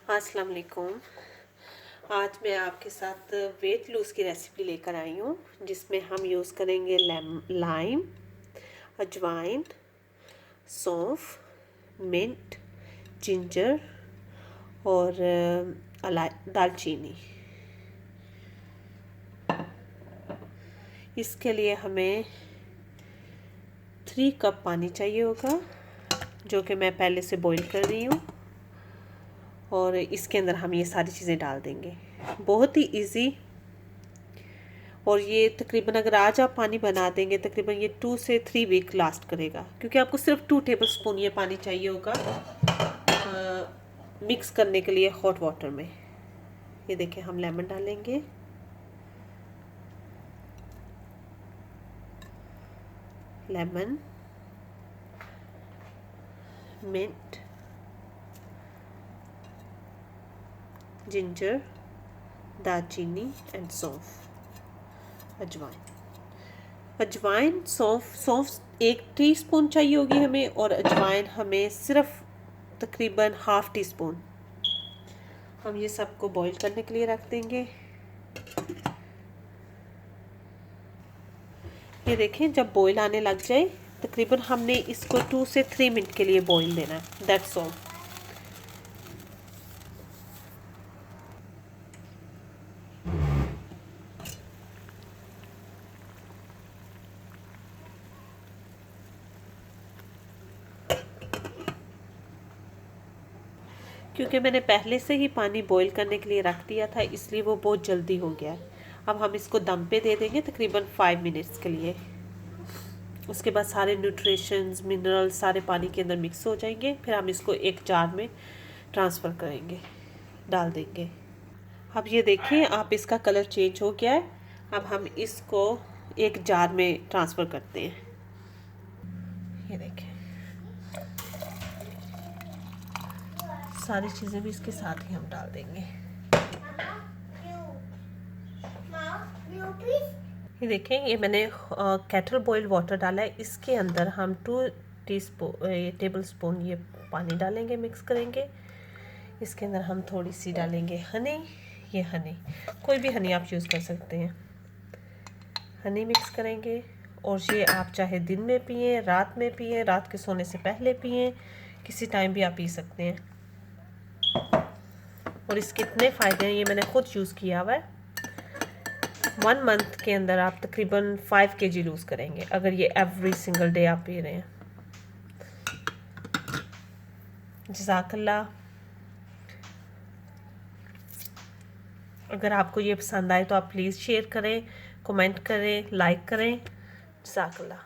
अस्सलाम वालेकुम। आज मैं आपके साथ वेट लूज़ की रेसिपी लेकर आई हूँ, जिसमें हम यूज़ करेंगे लाइम, अजवाइन, सौंफ, मिंट, जिंजर और दालचीनी। इसके लिए हमें 3 कप पानी चाहिए होगा, जो कि मैं पहले से बॉईल कर रही हूँ। और इसके अंदर हम ये सारी चीज़ें डाल देंगे। बहुत ही इजी, और ये तकरीबन अगर आज आप पानी बना देंगे तकरीबन ये 2 से 3 वीक लास्ट करेगा, क्योंकि आपको सिर्फ 2 टेबल स्पून ये पानी चाहिए होगा मिक्स करने के लिए हॉट वाटर में। ये देखिए, हम लेमन डालेंगे, लेमन, मिंट, जिंजर, दालचीनी एंड सौंफ, अजवाइन, सौंफ 1 टीस्पून चाहिए होगी हमें, और अजवाइन हमें सिर्फ तकरीबन ½ टीस्पून। हम ये सबको बॉईल करने के लिए रख देंगे। ये देखें, जब बॉईल आने लग जाए तकरीबन हमने इसको 2 से 3 मिनट के लिए बॉईल देना है, दैट्स ऑल। क्योंकि मैंने पहले से ही पानी बॉईल करने के लिए रख दिया था, इसलिए वो बहुत जल्दी हो गया है। अब हम इसको दम पे दे देंगे तकरीबन 5 मिनट्स के लिए। उसके बाद सारे न्यूट्रिशंस, मिनरल्स सारे पानी के अंदर मिक्स हो जाएंगे। फिर हम इसको एक जार में ट्रांसफ़र करेंगे, डाल देंगे। अब ये देखिए, आप इसका कलर चेंज हो गया है। अब हम इसको एक जार में ट्रांसफ़र करते हैं। ये देखिए, सारी चीज़ें भी इसके साथ ही हम डाल देंगे। ये देखें, ये मैंने केटल बॉइल्ड वाटर डाला है। इसके अंदर हम 2 टेबल स्पून ये पानी डालेंगे, मिक्स करेंगे। इसके अंदर हम थोड़ी सी डालेंगे हनी। ये हनी, कोई भी हनी आप यूज़ कर सकते हैं। हनी मिक्स करेंगे, और ये आप चाहे दिन में पिएं, रात में पिएं, रात के सोने से पहले पिएं, किसी टाइम भी आप पी सकते हैं। और इसके इतने फ़ायदे हैं, ये मैंने खुद यूज़ किया हुआ है। 1 मंथ के अंदर आप तकरीबन 5 kg लूज़ करेंगे, अगर ये एवरी सिंगल डे आप पी रहे हैं। जज़ाकल्लाह। अगर आपको ये पसंद आए तो आप प्लीज़ शेयर करें, कमेंट करें, लाइक करें। जज़ाकल्लाह।